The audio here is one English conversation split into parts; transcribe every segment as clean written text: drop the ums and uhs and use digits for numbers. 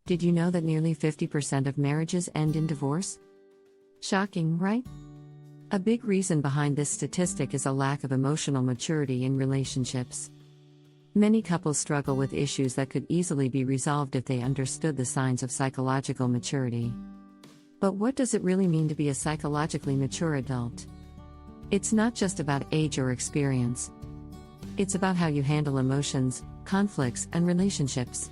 Did you know that nearly 50% of marriages end in divorce? Shocking, right? A big reason behind this statistic is a lack of emotional maturity in relationships. Many couples struggle with issues that could easily be resolved if they understood the signs of psychological maturity. But what does it really mean to be a psychologically mature adult? It's not just about age or experience. It's about how you handle emotions, conflicts, and relationships.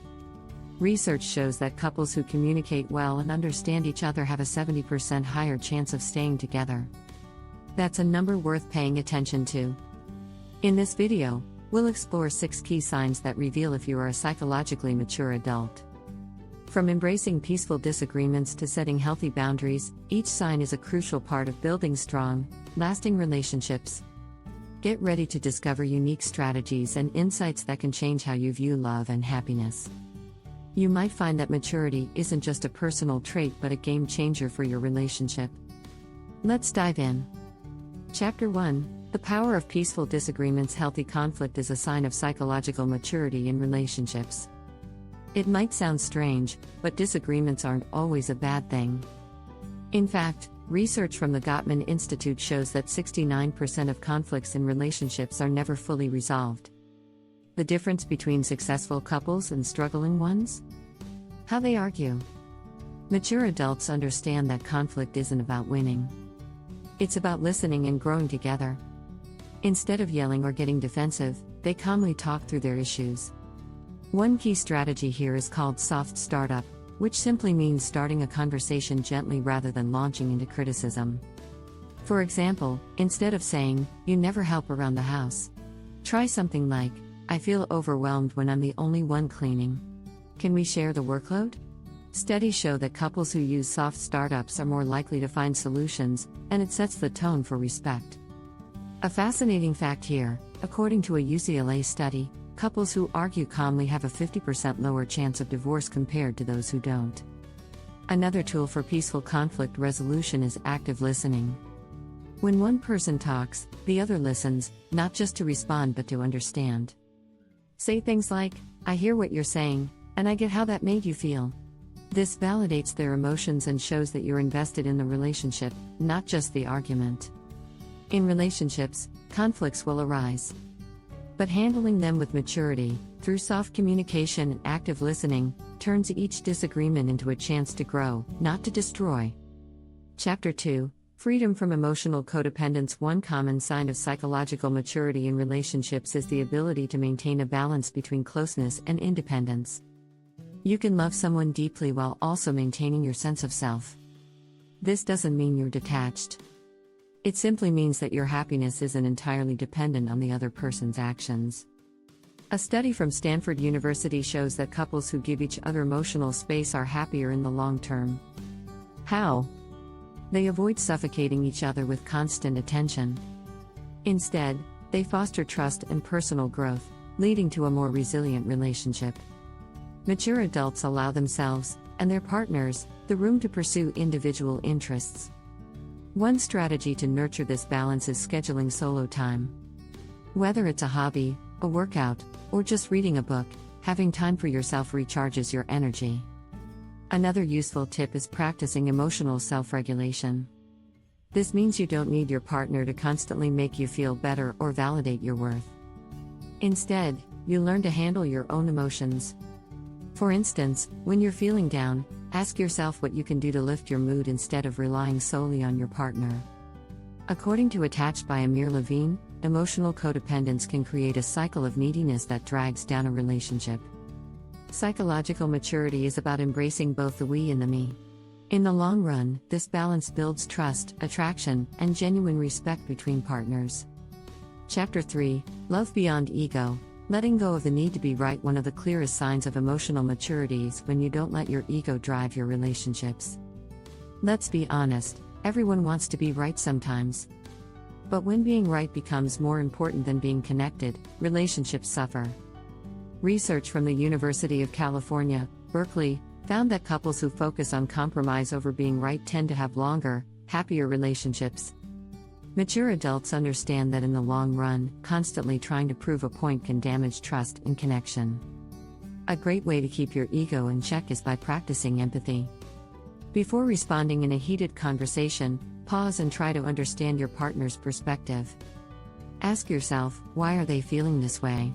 Research shows that couples who communicate well and understand each other have a 70% higher chance of staying together. That's a number worth paying attention to. In this video, we'll explore 6 key signs that reveal if you are a psychologically mature adult. From embracing peaceful disagreements to setting healthy boundaries, each sign is a crucial part of building strong, lasting relationships. Get ready to discover unique strategies and insights that can change how you view love and happiness. You might find that maturity isn't just a personal trait but a game changer for your relationship. Let's dive in. Chapter 1: The Power of Peaceful Disagreements. Healthy conflict is a sign of psychological maturity in relationships. It might sound strange, but disagreements aren't always a bad thing. In fact, research from the Gottman Institute shows that 69% of conflicts in relationships are never fully resolved. The difference between successful couples and struggling ones? How they argue. Mature adults understand that conflict isn't about winning. It's about listening and growing together. Instead of yelling or getting defensive, they calmly talk through their issues. One key strategy here is called soft startup, which simply means starting a conversation gently rather than launching into criticism. For example, instead of saying, "You never help around the house," try something like, "I feel overwhelmed when I'm the only one cleaning. Can we share the workload?" Studies show that couples who use soft startups are more likely to find solutions, and it sets the tone for respect. A fascinating fact here: according to a UCLA study, couples who argue calmly have a 50% lower chance of divorce compared to those who don't. Another tool for peaceful conflict resolution is active listening. When one person talks, the other listens, not just to respond but to understand. Say things like, "I hear what you're saying, and I get how that made you feel." This validates their emotions and shows that you're invested in the relationship, not just the argument. In relationships, conflicts will arise. But handling them with maturity, through soft communication and active listening, turns each disagreement into a chance to grow, not to destroy. Chapter 2: Freedom from Emotional Codependence. One common sign of psychological maturity in relationships is the ability to maintain a balance between closeness and independence. You can love someone deeply while also maintaining your sense of self. This doesn't mean you're detached. It simply means that your happiness isn't entirely dependent on the other person's actions. A study from Stanford University shows that couples who give each other emotional space are happier in the long term. How? They avoid suffocating each other with constant attention. Instead, they foster trust and personal growth, leading to a more resilient relationship. Mature adults allow themselves, and their partners, the room to pursue individual interests. One strategy to nurture this balance is scheduling solo time. Whether it's a hobby, a workout, or just reading a book, having time for yourself recharges your energy. Another useful tip is practicing emotional self-regulation. This means you don't need your partner to constantly make you feel better or validate your worth. Instead, you learn to handle your own emotions. For instance, when you're feeling down, ask yourself what you can do to lift your mood instead of relying solely on your partner. According to Attached by Amir Levine, emotional codependence can create a cycle of neediness that drags down a relationship. Psychological maturity is about embracing both the we and the me. In the long run, this balance builds trust, attraction, and genuine respect between partners. Chapter 3: Love Beyond Ego. Letting go of the need to be right. One of the clearest signs of emotional maturity is when you don't let your ego drive your relationships. Let's be honest, everyone wants to be right sometimes. But when being right becomes more important than being connected, relationships suffer. Research from the University of California, Berkeley, found that couples who focus on compromise over being right tend to have longer, happier relationships. Mature adults understand that in the long run, constantly trying to prove a point can damage trust and connection. A great way to keep your ego in check is by practicing empathy. Before responding in a heated conversation, pause and try to understand your partner's perspective. Ask yourself, why are they feeling this way?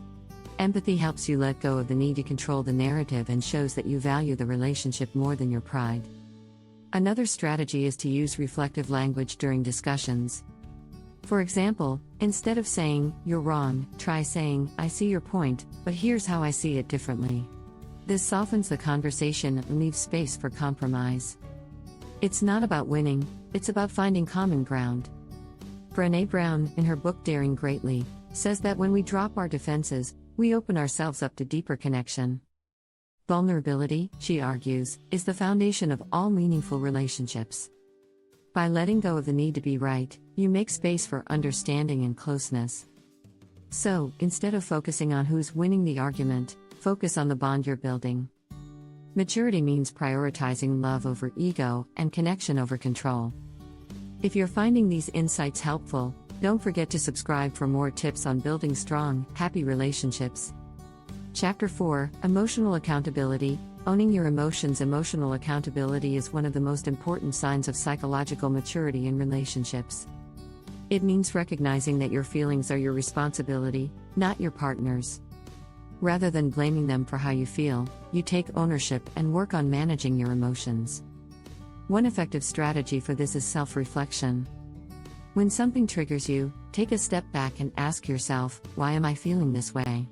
Empathy helps you let go of the need to control the narrative and shows that you value the relationship more than your pride. Another strategy is to use reflective language during discussions. For example, instead of saying, "You're wrong," try saying, "I see your point, but here's how I see it differently." This softens the conversation and leaves space for compromise. It's not about winning, it's about finding common ground. Brené Brown, in her book Daring Greatly, says that when we drop our defenses, we open ourselves up to deeper connection. Vulnerability, she argues, is the foundation of all meaningful relationships. By letting go of the need to be right, you make space for understanding and closeness. So, instead of focusing on who's winning the argument, focus on the bond you're building. Maturity means prioritizing love over ego and connection over control. If you're finding these insights helpful, don't forget to subscribe for more tips on building strong, happy relationships. Chapter 4, Emotional Accountability. Owning your emotions. Emotional accountability is one of the most important signs of psychological maturity in relationships. It means recognizing that your feelings are your responsibility, not your partner's. Rather than blaming them for how you feel, you take ownership and work on managing your emotions. One effective strategy for this is self-reflection. When something triggers you, take a step back and ask yourself, why am I feeling this way?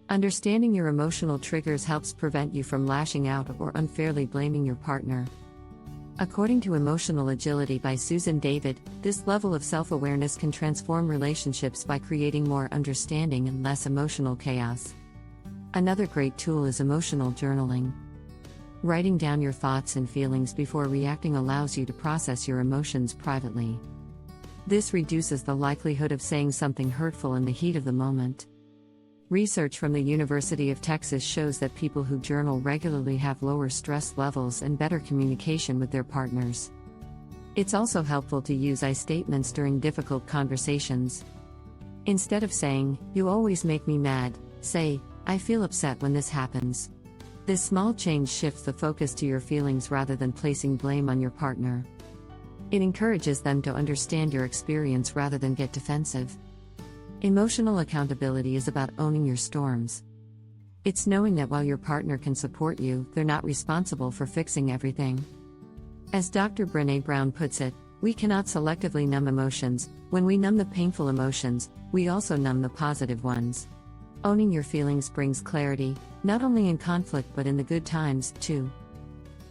Understanding your emotional triggers helps prevent you from lashing out or unfairly blaming your partner. According to Emotional Agility by Susan David, this level of self-awareness can transform relationships by creating more understanding and less emotional chaos. Another great tool is emotional journaling. Writing down your thoughts and feelings before reacting allows you to process your emotions privately. This reduces the likelihood of saying something hurtful in the heat of the moment. Research from the University of Texas shows that people who journal regularly have lower stress levels and better communication with their partners. It's also helpful to use I statements during difficult conversations. Instead of saying, "You always make me mad," say, "I feel upset when this happens." This small change shifts the focus to your feelings rather than placing blame on your partner. It encourages them to understand your experience rather than get defensive. Emotional accountability is about owning your storms. It's knowing that while your partner can support you, they're not responsible for fixing everything. As Dr. Brené Brown puts it, we cannot selectively numb emotions. When we numb the painful emotions, we also numb the positive ones. Owning your feelings brings clarity, not only in conflict but in the good times, too.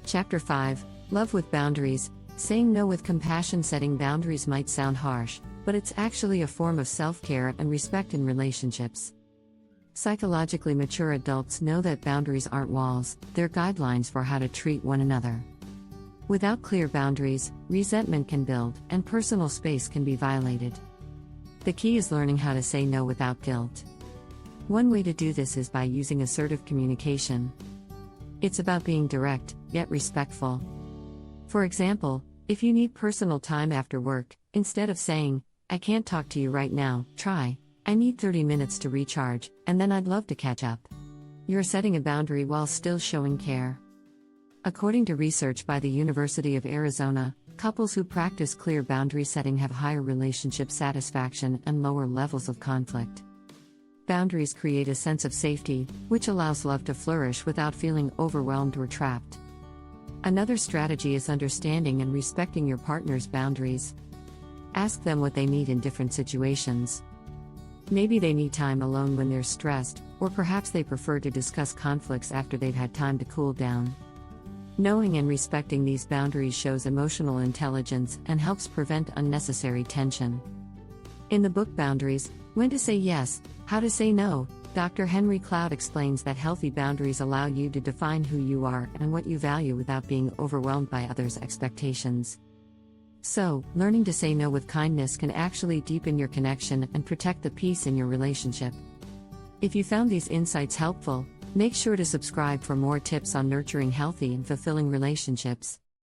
Chapter 5, Love with Boundaries. Saying no with compassion. Setting boundaries might sound harsh, but it's actually a form of self-care and respect in relationships. Psychologically mature adults know that boundaries aren't walls, they're guidelines for how to treat one another. Without clear boundaries, resentment can build, and personal space can be violated. The key is learning how to say no without guilt. One way to do this is by using assertive communication. It's about being direct, yet respectful. For example, if you need personal time after work, instead of saying, "I can't talk to you right now," try, "I need 30 minutes to recharge, and then I'd love to catch up." You're setting a boundary while still showing care. According to research by the University of Arizona, couples who practice clear boundary setting have higher relationship satisfaction and lower levels of conflict. Boundaries create a sense of safety, which allows love to flourish without feeling overwhelmed or trapped. Another strategy is understanding and respecting your partner's boundaries. Ask them what they need in different situations. Maybe they need time alone when they're stressed, or perhaps they prefer to discuss conflicts after they've had time to cool down. Knowing and respecting these boundaries shows emotional intelligence and helps prevent unnecessary tension. In the book Boundaries, When to Say Yes, How to Say No, Dr. Henry Cloud explains that healthy boundaries allow you to define who you are and what you value without being overwhelmed by others' expectations. So, learning to say no with kindness can actually deepen your connection and protect the peace in your relationship. If you found these insights helpful, make sure to subscribe for more tips on nurturing healthy and fulfilling relationships.